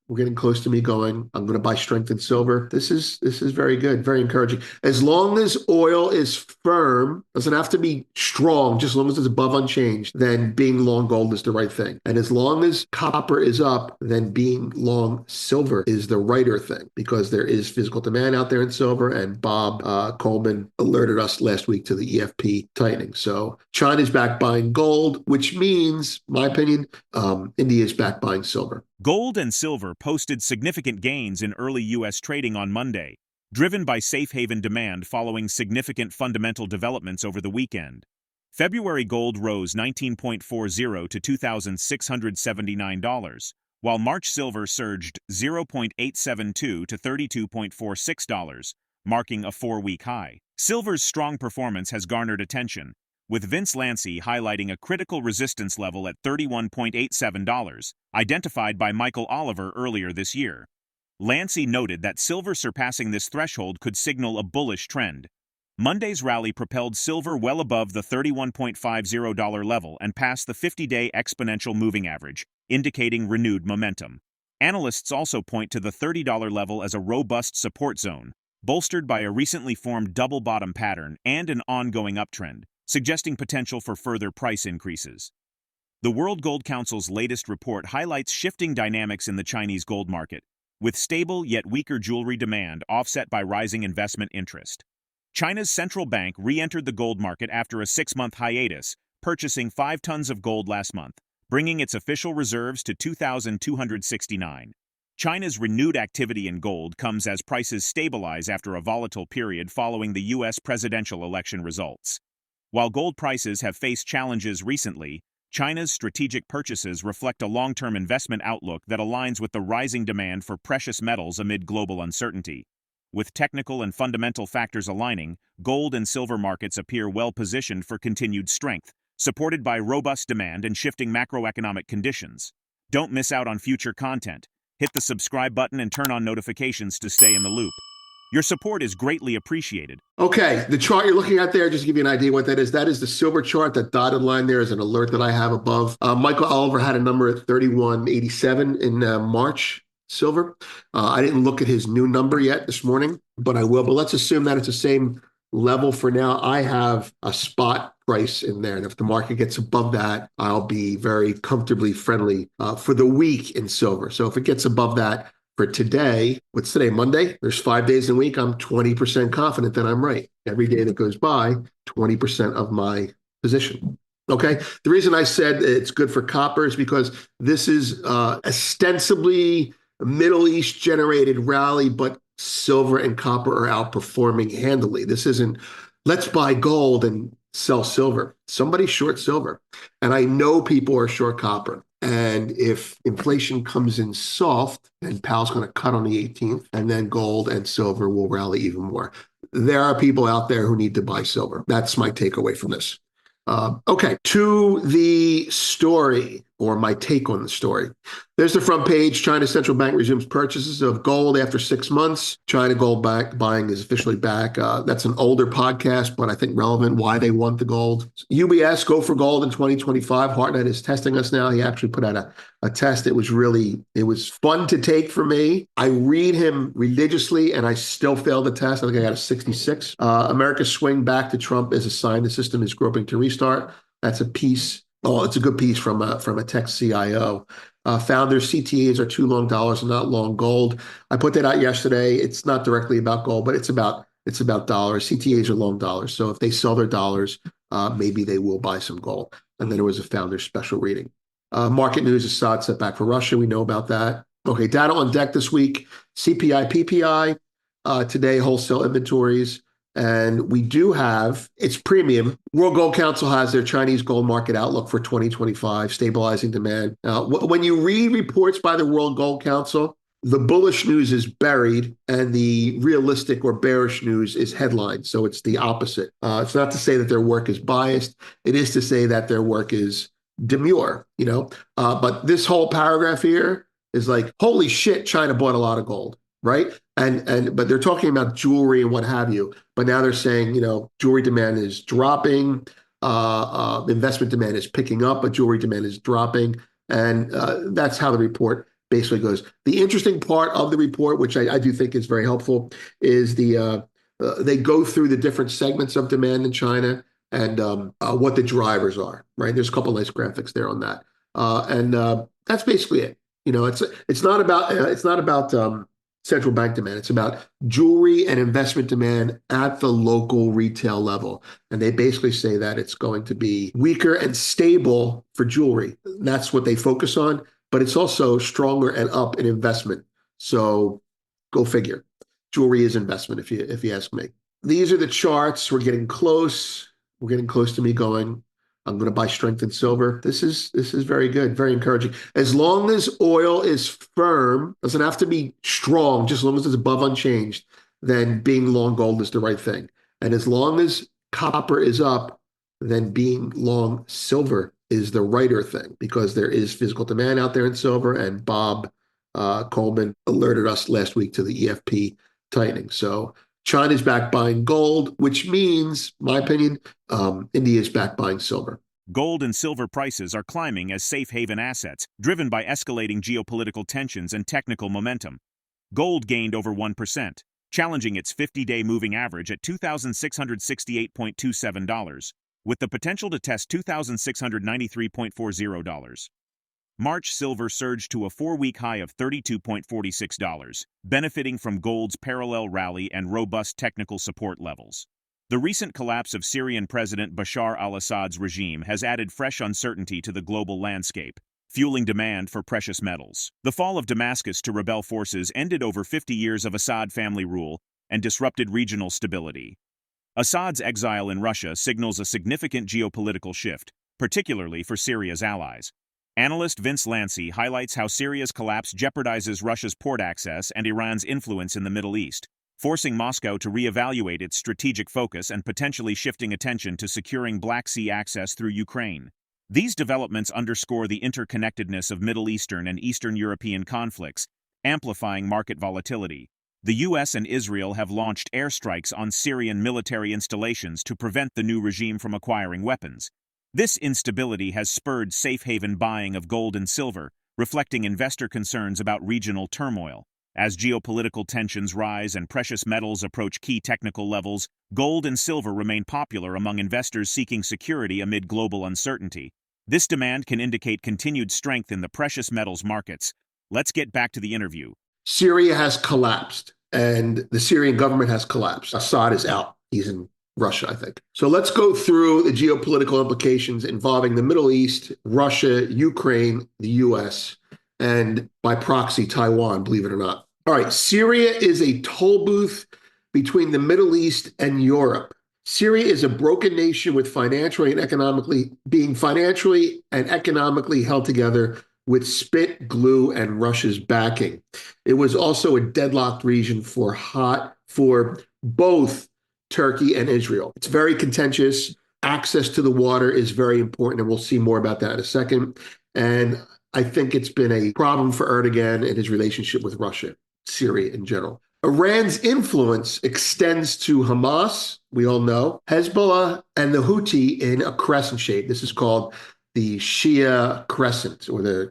We're getting close to me going, I'm going to buy strength in silver. This is very good, very encouraging. As long as oil is firm, doesn't have to be strong, just as long as it's above unchanged, then being long gold is the right thing. And as long as copper is up, then being long silver is the righter thing because there is physical demand out there in silver. And Bob Coleman alerted us last week to the EFP tightening. So China's back buying gold, which means, my opinion, India is back buying silver. Gold and silver posted significant gains in early U.S. trading on Monday, driven by safe haven demand following significant fundamental developments over the weekend. February gold rose 19.40 to $2,679, while March silver surged 0.872 to $32.46, marking a 4-week high. Silver's strong performance has garnered attention, with Vince Lanci highlighting a critical resistance level at $31.87, identified by Michael Oliver earlier this year. Lanci noted that silver surpassing this threshold could signal a bullish trend. Monday's rally propelled silver well above the $31.50 level and past the 50-day exponential moving average, indicating renewed momentum. Analysts also point to the $30 level as a robust support zone, bolstered by a recently formed double bottom pattern and an ongoing uptrend, suggesting potential for further price increases. The World Gold Council's latest report highlights shifting dynamics in the Chinese gold market, with stable yet weaker jewelry demand offset by rising investment interest. China's central bank re-entered the gold market after a 6-month hiatus, purchasing 5 tons of gold last month, bringing its official reserves to 2,269. China's renewed activity in gold comes as prices stabilize after a volatile period following the U.S. presidential election results. While gold prices have faced challenges recently, China's strategic purchases reflect a long-term investment outlook that aligns with the rising demand for precious metals amid global uncertainty. With technical and fundamental factors aligning, gold and silver markets appear well-positioned for continued strength, supported by robust demand and shifting macroeconomic conditions. Don't miss out on future content. Hit the subscribe button and turn on notifications to stay in the loop. Your support is greatly appreciated. Okay, the chart you're looking at there, just to give you an idea what that is the silver chart. That dotted line there is an alert that I have above. Michael Oliver had a number at 31.87 in March silver. I didn't look at his new number yet this morning, but I will. But let's assume that it's the same level for now. I have a spot price in there, and if the market gets above that, I'll be very comfortably friendly for the week in silver. So if it gets above that, for today, what's today, Monday? There's 5 days in a week. I'm 20% confident that I'm right. Every day that goes by, 20% of my position. Okay. The reason I said it's good for copper is because this is ostensibly a Middle East generated rally, but silver and copper are outperforming handily. This isn't, let's buy gold and sell silver. Somebody's short silver. And I know people are short copper. And if inflation comes in soft, then Powell's going to cut on the 18th, and then gold and silver will rally even more. There are people out there who need to buy silver. That's my takeaway from this. Okay, to the story, or my take on the story. There's the front page. China's central bank resumes purchases of gold after 6 months. China gold buying is officially back. That's an older podcast, but I think relevant why they want the gold. UBS, go for gold in 2025. Hartnett is testing us now. He actually put out a test. It was fun to take for me. I read him religiously, and I still failed the test. I think I got a 66. America's swing back to Trump is a sign the system is groping to restart. That's a piece. Oh, it's a good piece from a tech CIO. Founders, CTAs are too long dollars and not long gold. I put that out yesterday. It's not directly about gold, but it's about dollars. CTAs are long dollars. So if they sell their dollars, maybe they will buy some gold. And then there was a founder special reading. Market news, Assad setback for Russia. We know about that. Okay, data on deck this week. CPI, PPI. Today, wholesale inventories. And we do have, it's premium. World Gold Council has their Chinese gold market outlook for 2025, stabilizing demand. When you read reports by the World Gold Council, the bullish news is buried and the realistic or bearish news is headlined. So it's the opposite. It's not to say that their work is biased. It is to say that their work is demure, But this whole paragraph here is like, holy shit, China bought a lot of gold, right? But they're talking about jewelry and what have you. But now they're saying, jewelry demand is dropping, investment demand is picking up, but jewelry demand is dropping. And that's how the report basically goes. The interesting part of the report, which I do think is very helpful, is they go through the different segments of demand in China and what the drivers are. Right, there's a couple of nice graphics there on that, and that's basically it. It's not about central bank demand. It's about jewelry and investment demand at the local retail level. And they basically say that it's going to be weaker and stable for jewelry. That's what they focus on, but it's also stronger and up in investment. So go figure. Jewelry is investment, if you ask me. These are the charts. We're getting close. We're getting close to me going, I'm going to buy strength in silver. This is very good, very encouraging. As long as oil is firm, doesn't have to be strong, just as long as it's above unchanged, then being long gold is the right thing. And as long as copper is up, then being long silver is the righter thing, because there is physical demand out there in silver. And Bob Coleman alerted us last week to the EFP tightening. So China's back buying gold, which means, my opinion, India's back buying silver. Gold and silver prices are climbing as safe haven assets, driven by escalating geopolitical tensions and technical momentum. Gold gained over 1%, challenging its 50-day moving average at $2,668.27, with the potential to test $2,693.40. March silver surged to a 4-week high of $32.46, benefiting from gold's parallel rally and robust technical support levels. The recent collapse of Syrian President Bashar al-Assad's regime has added fresh uncertainty to the global landscape, fueling demand for precious metals. The fall of Damascus to rebel forces ended over 50 years of Assad family rule and disrupted regional stability. Assad's exile in Russia signals a significant geopolitical shift, particularly for Syria's allies. Analyst Vince Lanci highlights how Syria's collapse jeopardizes Russia's port access and Iran's influence in the Middle East, forcing Moscow to reevaluate its strategic focus and potentially shifting attention to securing Black Sea access through Ukraine. These developments underscore the interconnectedness of Middle Eastern and Eastern European conflicts, amplifying market volatility. The U.S. and Israel have launched airstrikes on Syrian military installations to prevent the new regime from acquiring weapons. This instability has spurred safe haven buying of gold and silver, reflecting investor concerns about regional turmoil. As geopolitical tensions rise and precious metals approach key technical levels, gold and silver remain popular among investors seeking security amid global uncertainty. This demand can indicate continued strength in the precious metals markets. Let's get back to the interview. Syria has collapsed, and the Syrian government has collapsed. Assad is out. He's in Russia, I think. So let's go through the geopolitical implications involving the Middle East, Russia, Ukraine, the U.S., and by proxy, Taiwan, believe it or not. All right, Syria is a toll booth between the Middle East and Europe. Syria is a broken nation with financially and economically held together with spit, glue, and Russia's backing. It was also a deadlocked region for both Turkey and Israel. It's very contentious. Access to the water is very important, and we'll see more about that in a second. And I think it's been a problem for Erdogan and his relationship with Russia, Syria in general. Iran's influence extends to Hamas, we all know, Hezbollah, and the Houthi in a crescent shape. This is called the Shia crescent, or the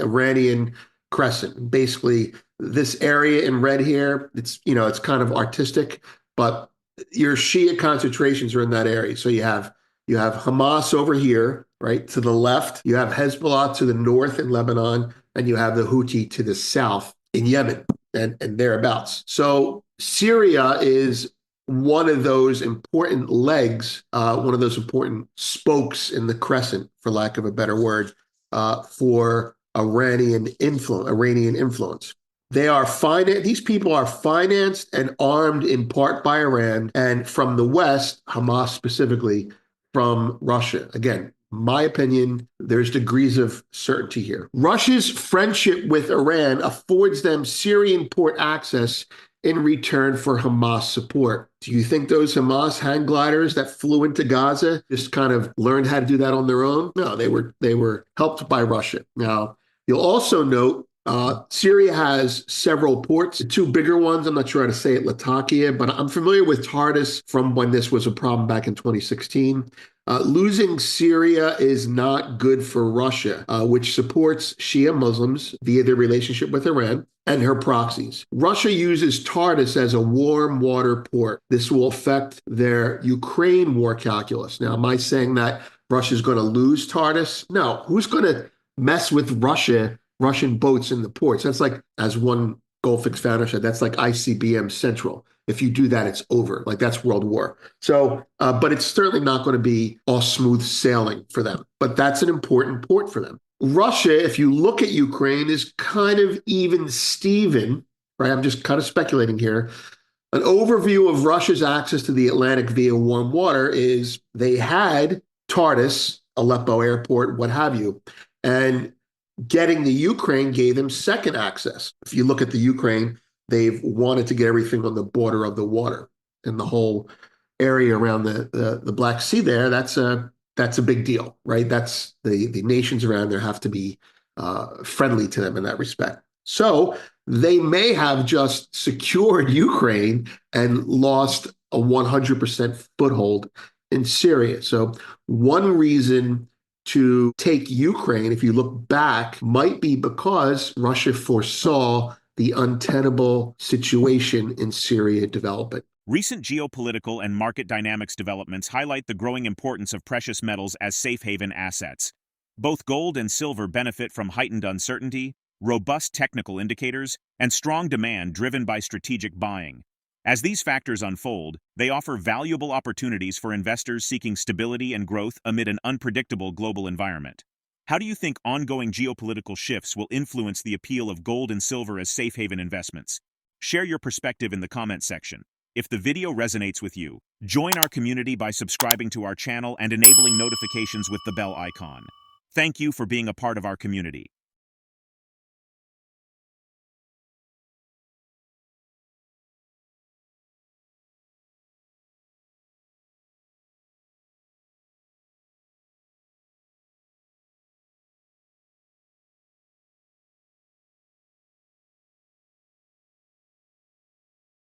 Iranian crescent. Basically, this area in red here, it's kind of artistic, but your Shia concentrations are in that area. So you have Hamas over here, right, to the left. You have Hezbollah to the north in Lebanon, and you have the Houthi to the south in Yemen and thereabouts. So Syria is one of those important legs, one of those important spokes in the crescent, for lack of a better word, for Iranian influence. These people are financed and armed in part by Iran, and from the West, Hamas specifically, from Russia. Again, my opinion, there's degrees of certainty here. Russia's friendship with Iran affords them Syrian port access in return for Hamas support. Do you think those Hamas hang gliders that flew into Gaza just kind of learned how to do that on their own? No, they were helped by Russia. Now, you'll also note Syria has several ports, two bigger ones. I'm not sure how to say it, Latakia, but I'm familiar with Tartus from when this was a problem back in 2016. Losing Syria is not good for Russia, which supports Shia Muslims via their relationship with Iran and her proxies. Russia uses Tartus as a warm water port. This will affect their Ukraine war calculus. Now, am I saying that Russia's going to lose Tartus? No. Who's going to mess with Russian boats in the ports? That's like, as one Goldfix founder said, that's like ICBM Central. If you do that, it's over. Like, that's World War. So, but it's certainly not going to be all smooth sailing for them. But that's an important port for them. Russia, if you look at Ukraine, is kind of even Steven, right? I'm just kind of speculating here. An overview of Russia's access to the Atlantic via warm water is they had Tartus, Aleppo airport, what have you. And getting the Ukraine gave them second access. If you look at the Ukraine, they've wanted to get everything on the border of the water and the whole area around the Black Sea there. That's a big deal, right? That's the nations around there have to be friendly to them in that respect. So they may have just secured Ukraine and lost a 100% foothold in Syria. So one reason to take Ukraine, if you look back, might be because Russia foresaw the untenable situation in Syria developing. Recent geopolitical and market dynamics developments highlight the growing importance of precious metals as safe haven assets. Both gold and silver benefit from heightened uncertainty, robust technical indicators, and strong demand driven by strategic buying. As these factors unfold, they offer valuable opportunities for investors seeking stability and growth amid an unpredictable global environment. How do you think ongoing geopolitical shifts will influence the appeal of gold and silver as safe haven investments? Share your perspective in the comments section. If the video resonates with you, join our community by subscribing to our channel and enabling notifications with the bell icon. Thank you for being a part of our community.